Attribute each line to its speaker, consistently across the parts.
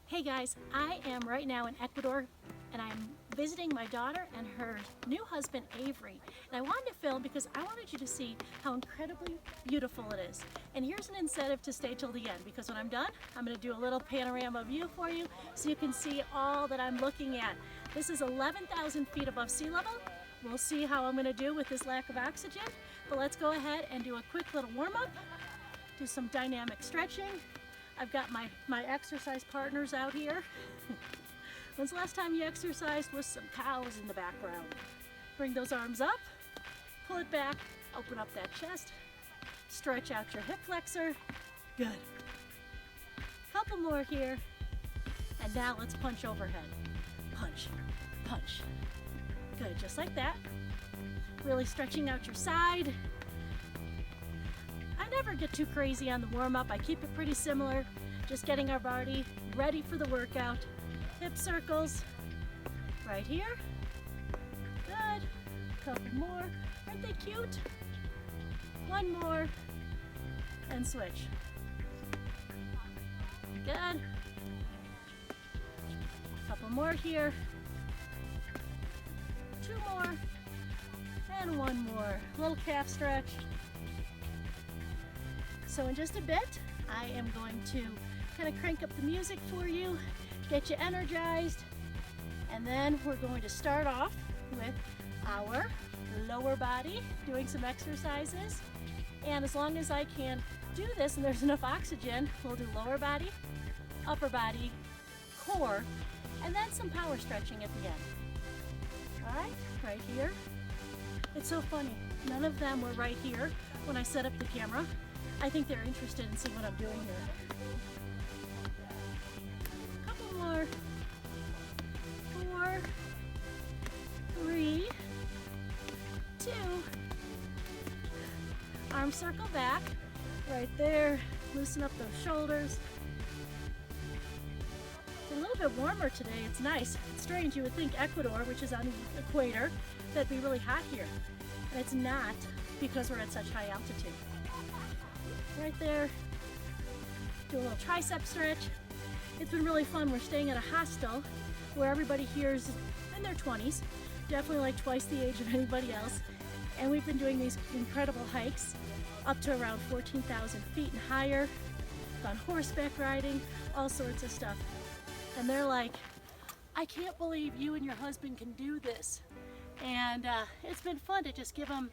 Speaker 1: Hey guys, I am right now in Ecuador and I'm visiting my daughter and her new husband Avery. And I wanted to film because I wanted you to see how incredibly beautiful it is. And here's an incentive to stay till the end, because when I'm done, I'm going to do a little panorama view for you so you can see all that I'm looking at. This is 11,000 feet above sea level. We'll see how I'm going to do with this lack of oxygen, but let's go ahead and do a quick little warm-up, do some dynamic stretching. I've got my exercise partners out here. When's the last time you exercised with some cows in the background? Bring those arms up, pull it back, open up that chest, stretch out your hip flexor. Good. Couple more here. And now let's punch overhead. Punch, punch. Good, just like that. Really stretching out your side. I never get too crazy on the warm-up. I keep it pretty similar, just getting our body ready for the workout. Hip circles right here. Good. Couple more. Aren't they cute? One more and switch. Good. Couple more here. Two more and one more. Little calf stretch. So in just a bit, I am going to kind of crank up the music for you, get you energized, and then we're going to start off with our lower body, doing some exercises. And as long as I can do this and there's enough oxygen, we'll do lower body, upper body, core, and then some power stretching at the end. All right here. It's so funny, none of them were right here when I set up the camera. I think they're interested in seeing what I'm doing here. Couple more. 4, 3, 2. Arm circle back, right there. Loosen up those shoulders. It's a little bit warmer today, it's nice. It's strange, you would think Ecuador, which is on the equator, that'd be really hot here. And it's not, because we're at such high altitude. Right there, do a little tricep stretch. It's been really fun. We're staying at a hostel where everybody here is in their 20s, definitely like twice the age of anybody else. And we've been doing these incredible hikes up to around 14,000 feet and higher, gone horseback riding, all sorts of stuff. And they're like, I can't believe you and your husband can do this. And it's been fun to just give them,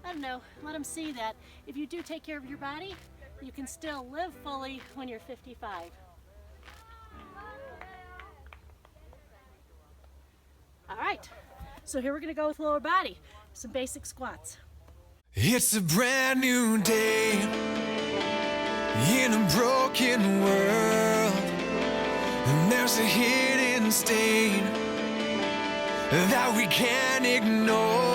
Speaker 1: I don't know, let them see that if you do take care of your body, you can still live fully when you're 55. All right, so here we're gonna go with lower body, some basic squats.
Speaker 2: It's a brand new day in a broken world, and there's a hidden stain that we can't ignore.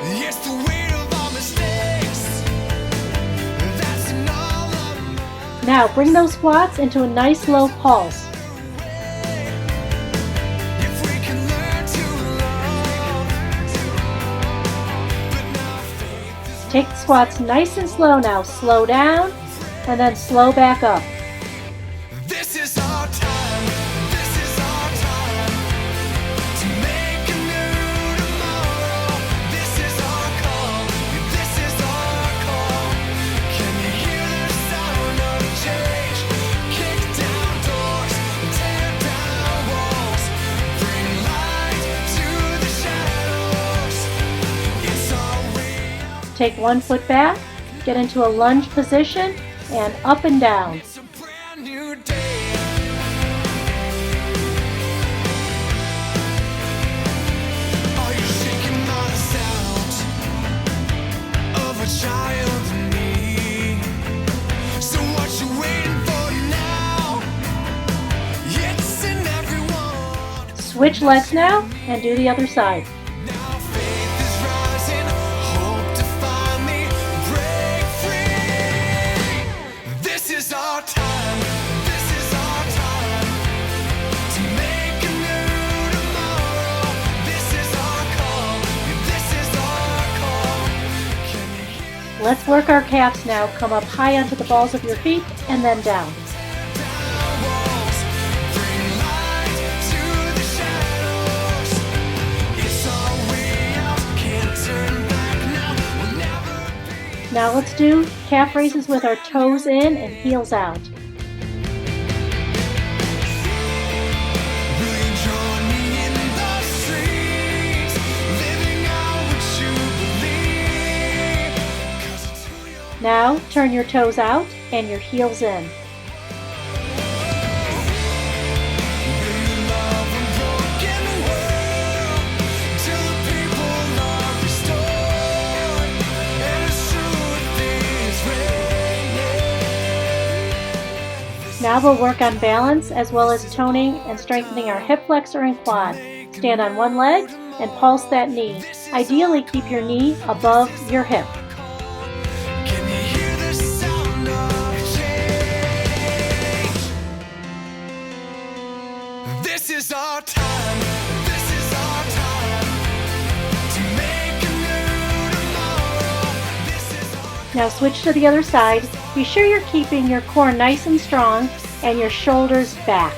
Speaker 2: It's the weight of our mistakes. That's all I'm.
Speaker 1: Now bring those squats into a nice low pulse.
Speaker 2: If we can learn to love, but now faith is.
Speaker 1: Take the squats nice and slow now. Slow down and then slow back up.
Speaker 2: This is our time. This is our time to make a new tomorrow. This is our call. This is our call. Can you hear the sound of change? Kick down doors, tear down walls, bring light to the shadows. It's our way out.
Speaker 1: Take one foot back, get into a lunge position, and up and down.
Speaker 2: It's a brand new day. Are you shaking by the sound of a child in need? So what you waiting for now? It's in everyone.
Speaker 1: Switch legs now and do the other side.
Speaker 2: Now faith is rising, hope to finally break free. This is our time. This is our time to make a new tomorrow. This is our call. This is our call. Can you hear?
Speaker 1: Let's work our calves now. Come up high onto the balls of your feet and then down.
Speaker 2: Tear down walls.
Speaker 1: Now let's do calf raises with our toes in and heels out. Now turn your toes out and your heels in. Now we'll work on balance as well as toning and strengthening our hip flexor and quad. Stand on one leg and pulse that knee. Ideally, keep your knee above your hip.
Speaker 2: This is our time. This is our time to make a new tomorrow. This is our
Speaker 1: Now switch to the other side. Be sure you're keeping your core nice and strong and your shoulders back.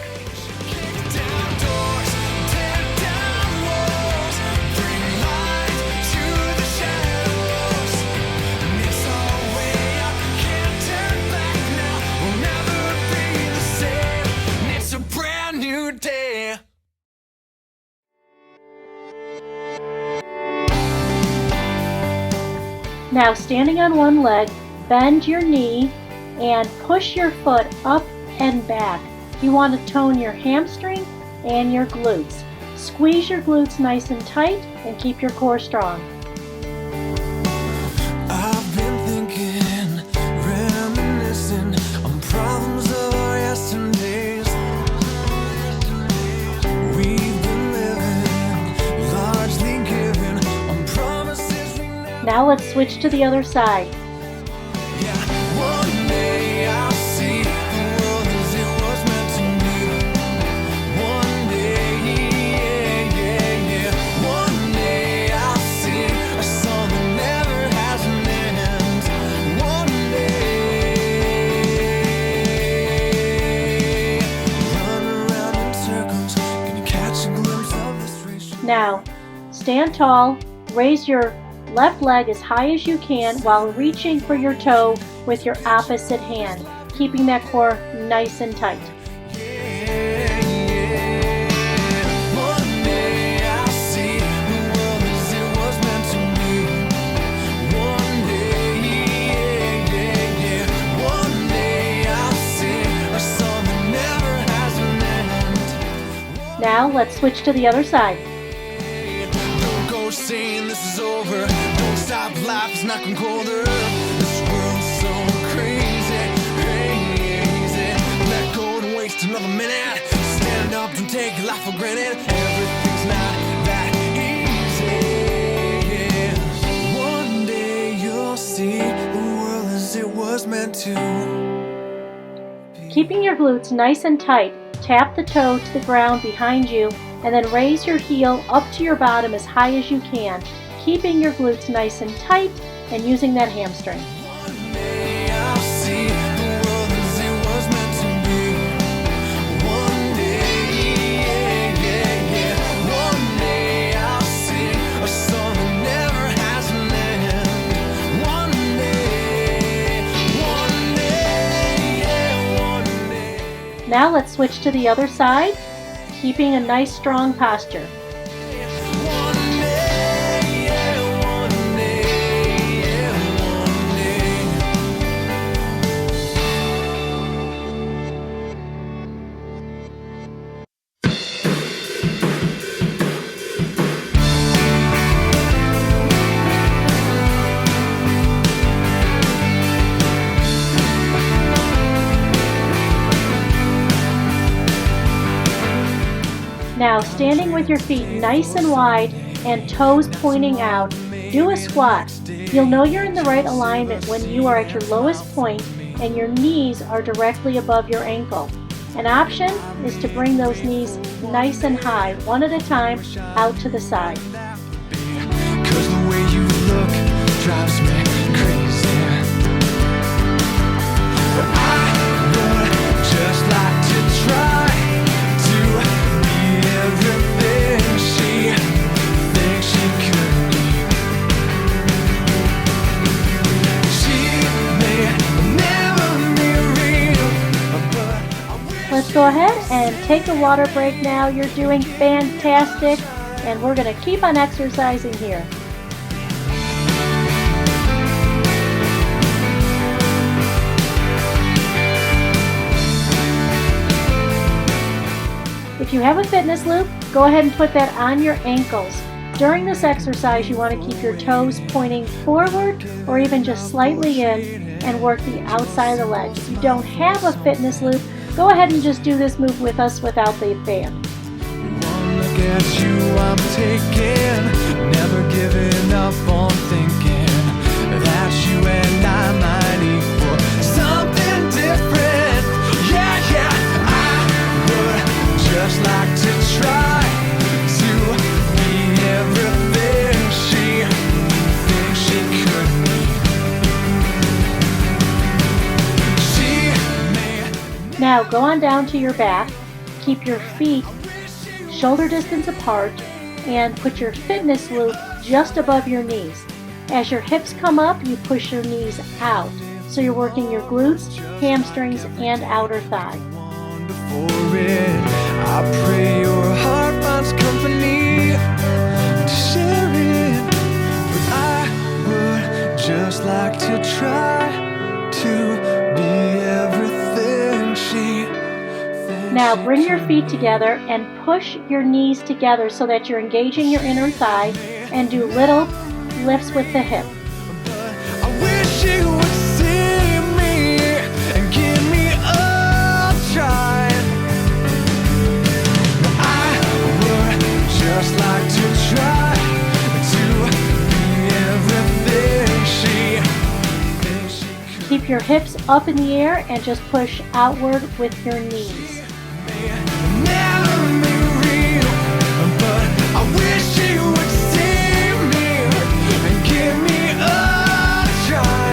Speaker 2: kick down doors, tear down walls, bring light to the shadows. And it's our way up, can't turn back now. We'll never be the same. And it's a brand new day.
Speaker 1: Now standing on one leg, bend your knee and push your foot up and back. You want to tone your hamstring and your glutes. Squeeze your glutes nice and tight and keep your core strong.
Speaker 2: I've been thinking, reminiscing on problems of our yesterdays. We've been living, largely given on promises we never.
Speaker 1: Now let's switch to the other side.
Speaker 2: Yeah, one day I'll see the world as it was meant to be. One day, yeah. One day I'll sing a song that never has an end. One day, run around in circles, gonna catch a glimpse of this race.
Speaker 1: Now stand tall, raise your left leg as high as you can while reaching for your toe with your opposite hand, keeping that core nice and tight.
Speaker 2: One day I'll see the world as it was meant to be. One day, yeah. One day I'll sing a song that never has an end.
Speaker 1: Now let's switch to the other side.
Speaker 2: Don't go saying this is over. Don't stop, life is knocking colder. This world's so crazy. Let go and waste another minute. Stand up, don't take life for granted. Everything's not that easy. One day you'll see the world as it was meant to.
Speaker 1: Keeping your glutes nice and tight, tap the toe to the ground behind you and then raise your heel up to your bottom as high as you can, keeping your glutes nice and tight and using that hamstring.
Speaker 2: One day I'll see the world as it was meant to be. One day, yeah. One day I'll sing a song that never has an end. One day.
Speaker 1: Now let's switch to the other side, keeping a nice strong posture. Now standing with your feet nice and wide and toes pointing out, do a squat. You'll know you're in the right alignment when you are at your lowest point and your knees are directly above your ankle. An option is to bring those knees nice and high, one at a time, out to the side.
Speaker 2: 'Cause the way you look drives me crazy. But I would just like to try to be everything she thinks she could be. She
Speaker 1: Let's go ahead and take a water break now. You're doing fantastic, and we're going to keep on exercising here. If you have a fitness loop, go ahead and put that on your ankles. During this exercise, you want to keep your toes pointing forward or even just slightly in and work the outside of the leg. If you don't have a fitness loop, go ahead and just do this move with us without the band.
Speaker 2: One look at you, I'm taking, never giving up on thinking that you and I might equal something different. Yeah, yeah, I would just like to try to be everything she thinks she could be.
Speaker 1: Now go on down to your back, keep your feet shoulder distance apart, and put your fitness loop just above your knees. As your hips come up, you push your knees out. So you're working your glutes, hamstrings, and outer thigh.
Speaker 2: I pray your heart finds company to share it, but I would just like to try to be everything she thinks.
Speaker 1: Now bring your feet together and push your knees together so that you're engaging your inner thigh, and do little lifts with the hip.
Speaker 2: I wish you would see me and give me a try. I would just like to try to be everything she thinks she could.
Speaker 1: Keep your hips up in the air and just push outward with your knees.
Speaker 2: Never be real, but I wish you would see me and give me a try.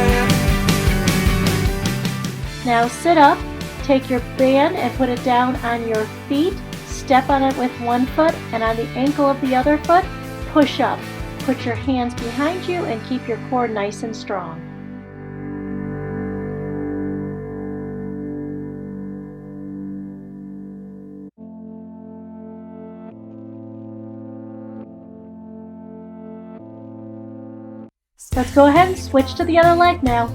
Speaker 1: Now sit up, take your band and put it down on your feet, step on it with one foot, and on the ankle of the other foot, push up. Put your hands behind you and keep your core nice and strong. Let's go ahead and switch to the other leg now.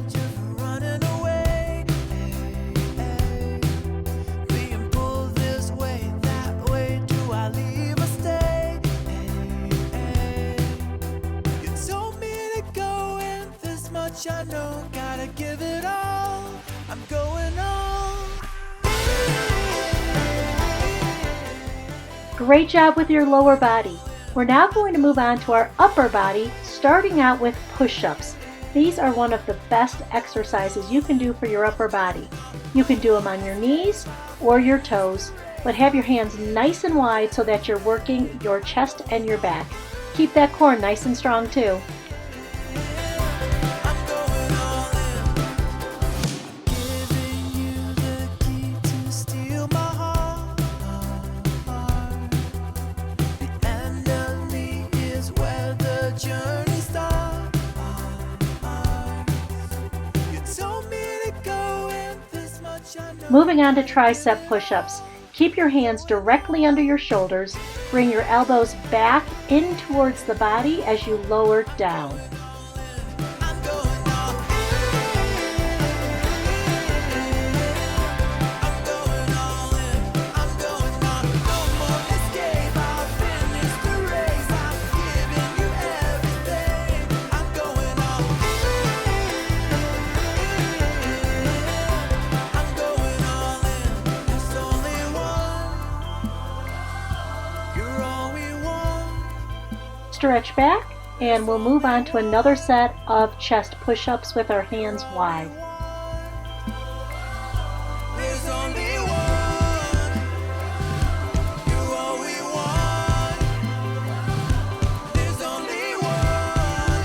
Speaker 2: Running away, being pulled this way, that way. Do I leave or stay? You told me to go, and this much I know. Gotta give it all. I'm going on.
Speaker 1: Great job with your lower body. We're now going to move on to our upper body, starting out with push-ups. These are one of the best exercises you can do for your upper body. You can do them on your knees or your toes, but have your hands nice and wide so that you're working your chest and your back. Keep that core nice and strong too. Moving on to tricep push-ups. Keep your hands directly under your shoulders. Bring your elbows back in towards the body as you lower down. Stretch back, and we'll move on to another set of chest push-ups with our hands wide.
Speaker 2: There's only one. You're all we want. There's only one.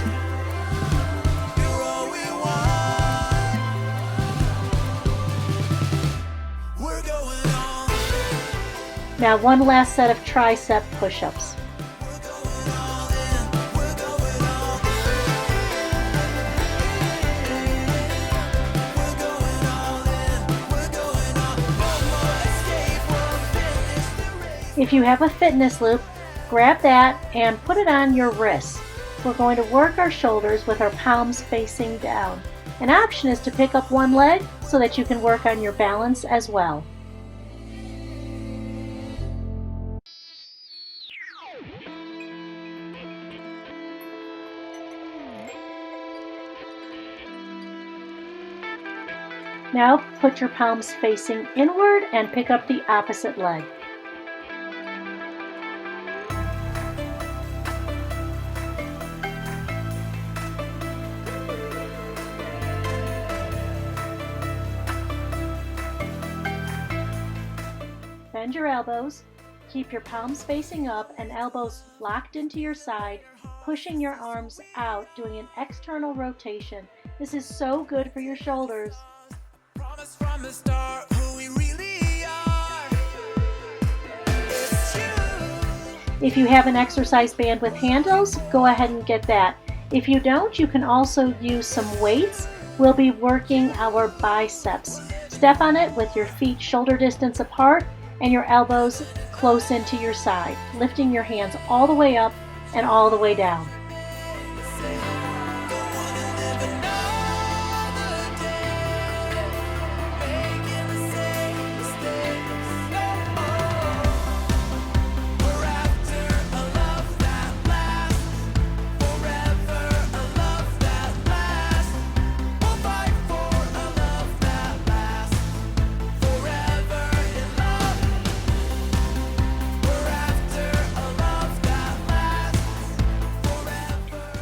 Speaker 2: You're all we want. We're going on.
Speaker 1: Now one last set of tricep push-ups.
Speaker 2: Escape.
Speaker 1: If you have a fitness loop, grab that and put it on your wrists. We're going to work our shoulders with our palms facing down. An option is to pick up one leg so that you can work on your balance as well. Now put your palms facing inward and pick up the opposite leg. Bend your elbows, keep your palms facing up and elbows locked into your side, pushing your arms out, doing an external rotation. This is so good for your shoulders.
Speaker 2: Promise from the start who we really are. It's you.
Speaker 1: If you have an exercise band with handles, go ahead and get that. If you don't, you can also use some weights. We'll be working our biceps. Step on it with your feet shoulder distance apart and your elbows close into your side, lifting your hands all the way up and all the way down.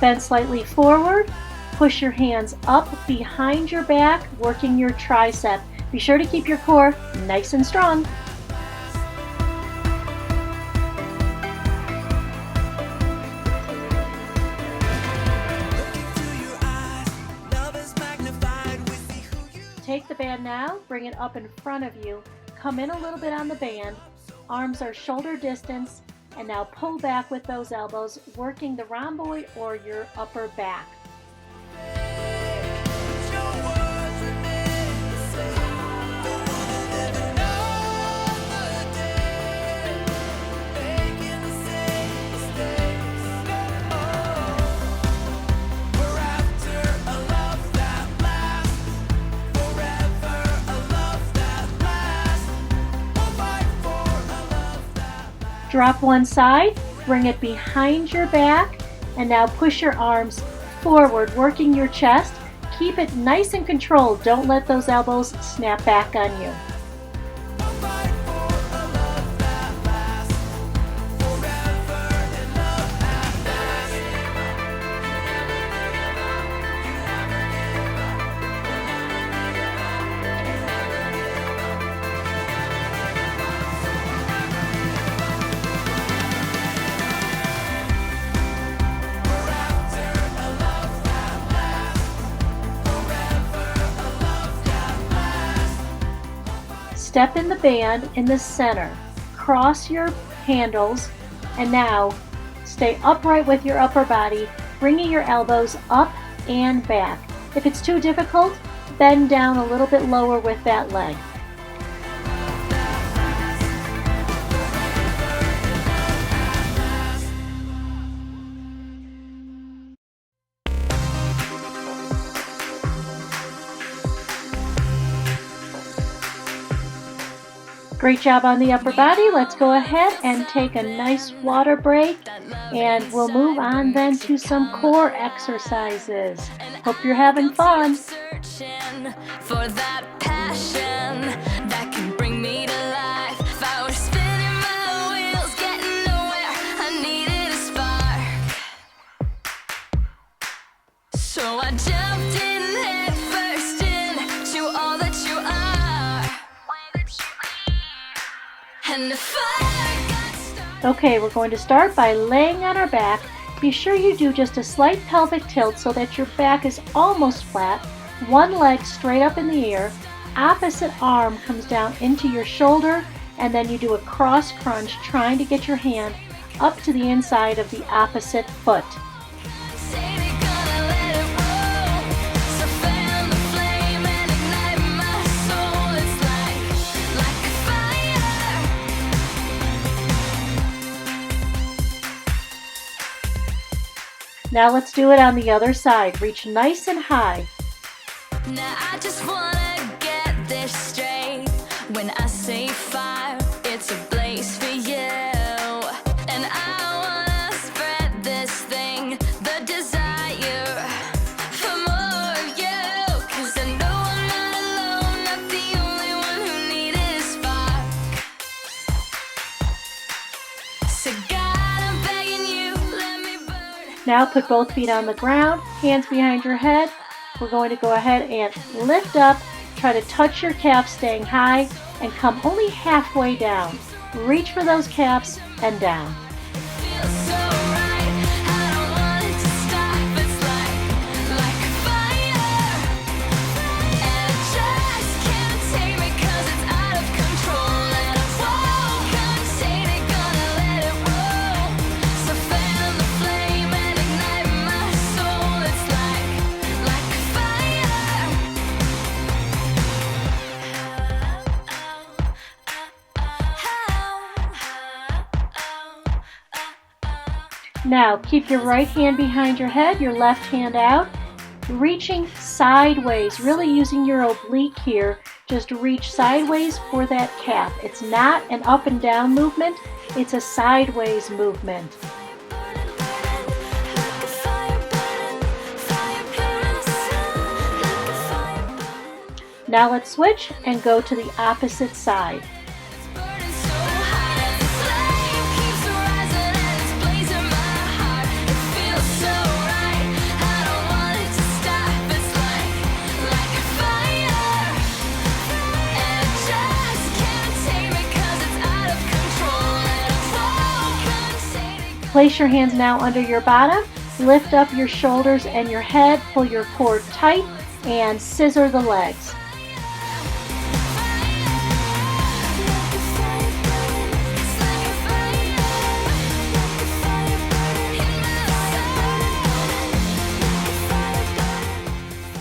Speaker 1: Bend slightly forward, push your hands up behind your back, working your tricep. Be sure to keep your core nice and strong. Take the band now, bring it up in front of you, come in a little bit on the band, arms are shoulder distance, and now pull back with those elbows, working the rhomboid or your upper back. Drop one side, bring it behind your back, and now push your arms forward, working your chest. Keep it nice and controlled. Don't let those elbows snap back on you. Step in the band in the center, cross your handles, and now stay upright with your upper body, bringing your elbows up and back. If it's too difficult, bend down a little bit lower with that leg. Great job on the upper body. Let's go ahead and take a nice water break, and we'll move on then to some core exercises. Hope you're having fun.
Speaker 3: Searching for that passion that can bring me to life. If I were spinning my wheels, getting nowhere, I needed a spark. So I jumped in head first into all that you are. And the fire got started.
Speaker 1: Okay, we're going to start by laying on our back. Be sure you do just a slight pelvic tilt so that your back is almost flat. One leg straight up in the air. Opposite arm comes down into your shoulder, and then you do a cross crunch, trying to get your hand up to the inside of the opposite foot.
Speaker 3: Say they're gonna let it roll. So fan the flame and ignite my soul. It's like a fire.
Speaker 1: Now let's do it on the other side. Reach nice and high.
Speaker 3: Now I just wanna get this straight. When I say fire, it's a blaze for you. And I wanna spread this thing, the desire for more of you. 'Cause I know I'm not alone, not the only one who needs a spark. So God, I'm begging you, let me burn.
Speaker 1: Now put both feet on the ground, hands behind your head. We're going to go ahead and lift up, try to touch your calves staying high, and come only halfway down. Reach for those calves and down.
Speaker 3: Feels so right, I don't want it to stop. It's like fire, and I just can't tame it 'cause it's out of control, and I won't contain it, gonna let it roll. So fan the flame and ignite my soul. It's like fire.
Speaker 1: Now keep your right hand behind your head, your left hand out, reaching sideways, really using your oblique here. Just reach sideways for that calf. It's not an up and down movement, it's a sideways movement. Now let's switch and go to the opposite side. Place your hands now under your bottom, lift up your shoulders and your head, pull your core tight, and scissor the legs.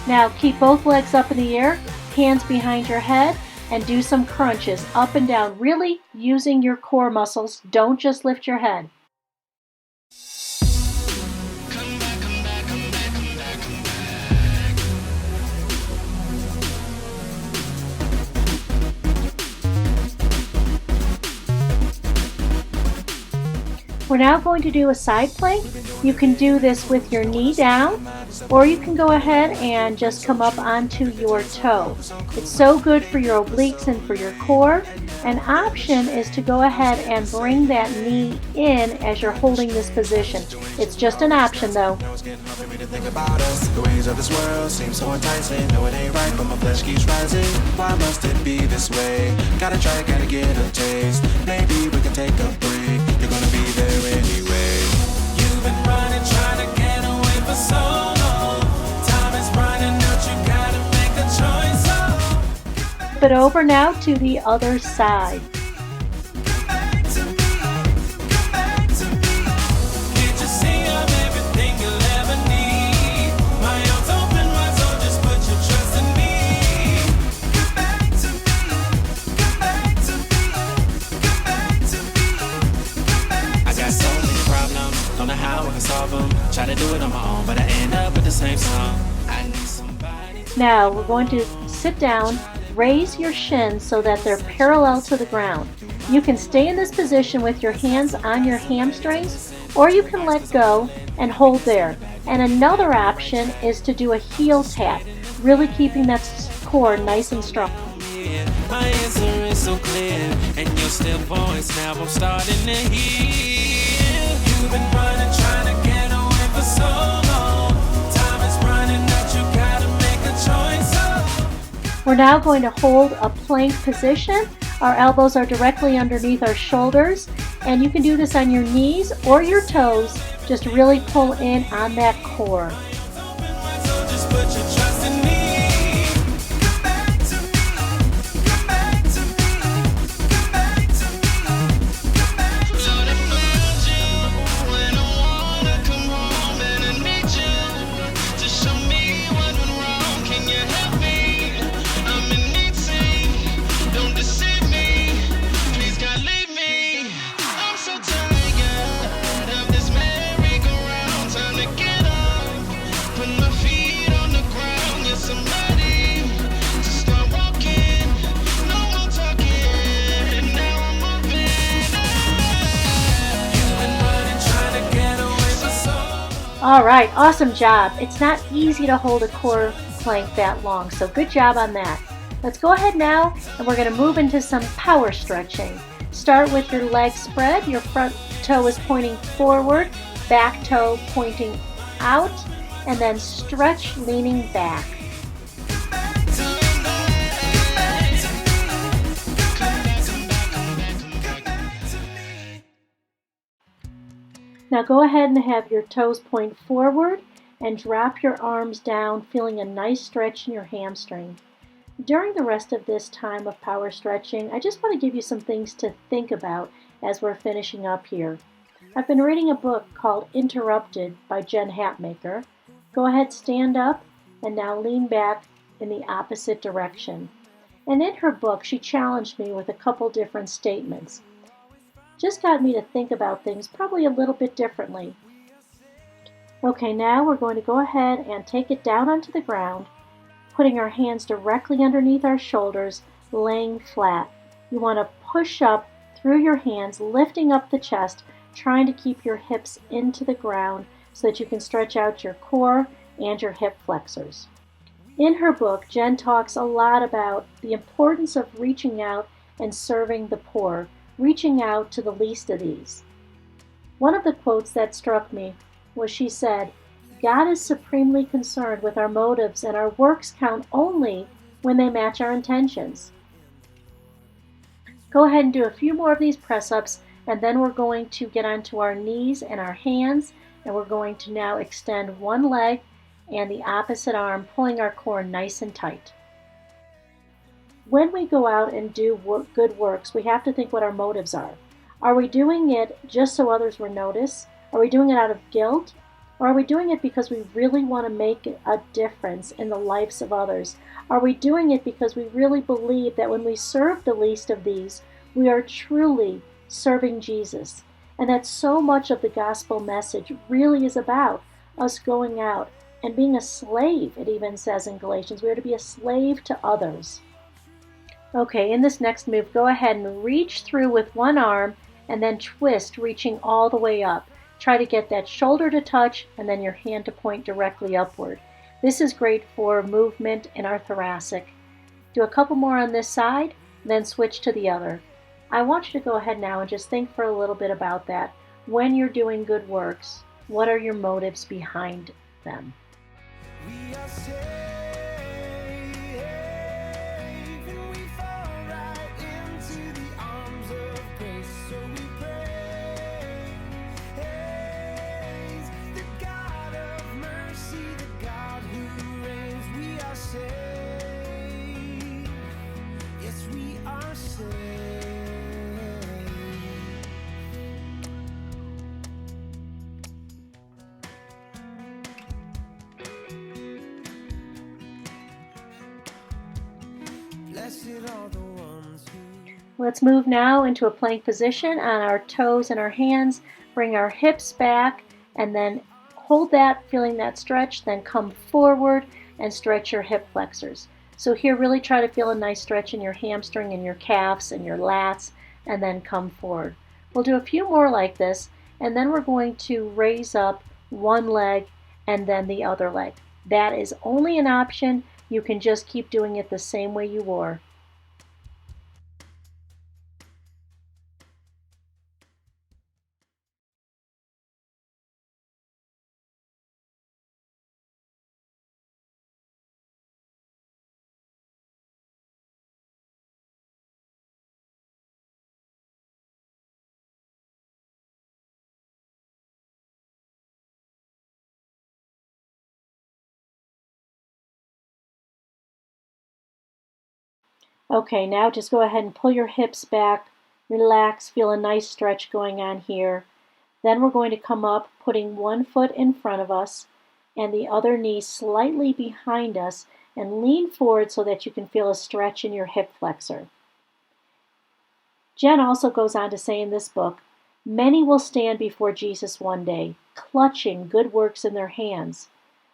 Speaker 1: Now keep both legs up in the air, hands behind your head, and do some crunches up and down, really using your core muscles. Don't just lift your head. We're now going to do a side plank. You can do this with your knee down, or you can go ahead and just come up onto your toe. It's so good for your obliques and for your core. An option is to go ahead and bring that knee in as you're holding this position. It's just an option though.
Speaker 2: The ways of this world seem so enticing. No, it ain't right, but my flesh keeps rising. Why must it be this way? Gotta try, gotta get a taste. Maybe we can take a break. You're gonna be there anyway. You've been running, trying to get away for so long. Time is running out, you gotta make a choice.
Speaker 1: But over now to the other side.
Speaker 2: Try to do it on my own, but I end up with the same song. I need somebody.
Speaker 1: Now we're going to sit down, raise your shins so that they're parallel to the ground. You can stay in this position with your hands on your hamstrings, or you can let go and hold there. And another option is to do a heel tap, really keeping that core nice and strong.
Speaker 2: My answer is so clear, and your still voice now I'm starting to hear. You've been running, trying to get away for so long. Time is running out, you gotta make a choice.
Speaker 1: We're now going to hold a plank position. Our elbows are directly underneath our shoulders, and you can do this on your knees or your toes. Just really pull in on that core.
Speaker 2: So just put your trust in me. Get
Speaker 1: All right, awesome job. It's not easy to hold a core plank that long, so good job on that. Let's go ahead now and we're going to move into some power stretching. Start with your legs spread. Your front toe is pointing forward, back toe pointing out, and then stretch leaning back. Now go ahead and have your toes point forward and drop your arms down, feeling a nice stretch in your hamstring. During the rest of this time of power stretching, I just want to give you some things to think about as we're finishing up here. I've been reading a book called Interrupted by Jen Hatmaker. Go ahead, stand up, and now lean back in the opposite direction. And in her book, she challenged me with a couple different statements. Just got me to think about things probably a little bit differently. Okay, now we're going to go ahead and take it down onto the ground, putting our hands directly underneath our shoulders, laying flat. You want to push up through your hands, lifting up the chest, trying to keep your hips into the ground so that you can stretch out your core and your hip flexors. In her book, Jen talks a lot about the importance of reaching out and serving the poor, reaching out to the least of these. One of the quotes that struck me was she said, "God is supremely concerned with our motives and our works count only when they match our intentions." Go ahead and do a few more of these press-ups, and then we're going to get onto our knees and our hands, and we're going to now extend one leg and the opposite arm, pulling our core nice and tight. When we go out and do good works, we have to think what our motives are. Are we doing it just so others will notice? Are we doing it out of guilt? Or are we doing it because we really want to make a difference in the lives of others? Are we doing it because we really believe that when we serve the least of these, we are truly serving Jesus? And that so much of the gospel message really is about us going out and being a slave, it even says in Galatians. We are to be a slave to others. Okay, in this next move, go ahead and reach through with one arm and then twist, reaching all the way up. Try to get that shoulder to touch and then your hand to point directly upward. This is great for movement in our thoracic. Do a couple more on this side, then switch to the other. I want you to go ahead now and just think for a little bit about that. When you're doing good works, what are your motives behind them?
Speaker 2: We are saved, and we fall right into the arms of grace. So we praise the God of mercy, the God who reigns. We are saved. Yes, we are saved.
Speaker 1: Let's move now into a plank position on our toes and our hands. Bring our hips back and then hold that, feeling that stretch, then come forward and stretch your hip flexors. So here, really try to feel a nice stretch in your hamstring and your calves and your lats, and then come forward. We'll do a few more like this, and then we're going to raise up one leg and then the other leg. That is only an option. You can just keep doing it the same way you were. Okay, now just go ahead and pull your hips back, relax, feel a nice stretch going on here. Then we're going to come up, putting one foot in front of us and the other knee slightly behind us, and lean forward so that you can feel a stretch in your hip flexor. Jen also goes on to say in this book, many will stand before Jesus one day, clutching good works in their hands,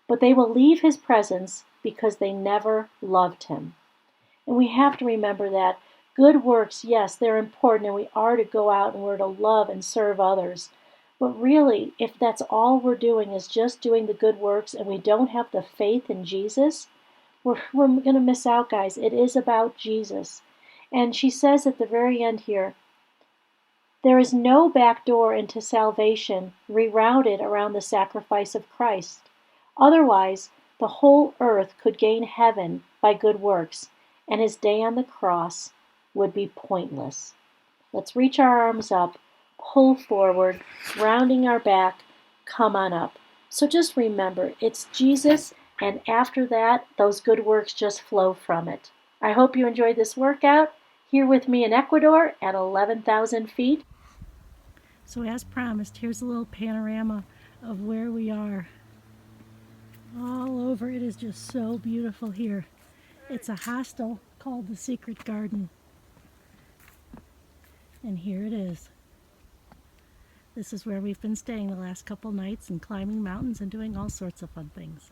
Speaker 1: but they will leave his presence because they never loved him. And we have to remember that good works, yes, they're important, and we are to go out and we're to love and serve others. But really, if that's all we're doing is just doing the good works and we don't have the faith in Jesus, we're going to miss out, guys. It is about Jesus. And she says at the very end here, there is no back door into salvation rerouted around the sacrifice of Christ. Otherwise, the whole earth could gain heaven by good works, and his day on the cross would be pointless. Let's reach our arms up, pull forward, rounding our back, come on up. So just remember, it's Jesus, and after that, those good works just flow from it. I hope you enjoyed this workout here with me in Ecuador at 11,000 feet. So as promised, here's a little panorama of where we are. All over, it is just so beautiful here. It's a hostel called the Secret Garden. And here it is. This is where we've been staying the last couple nights and climbing mountains and doing all sorts of fun things.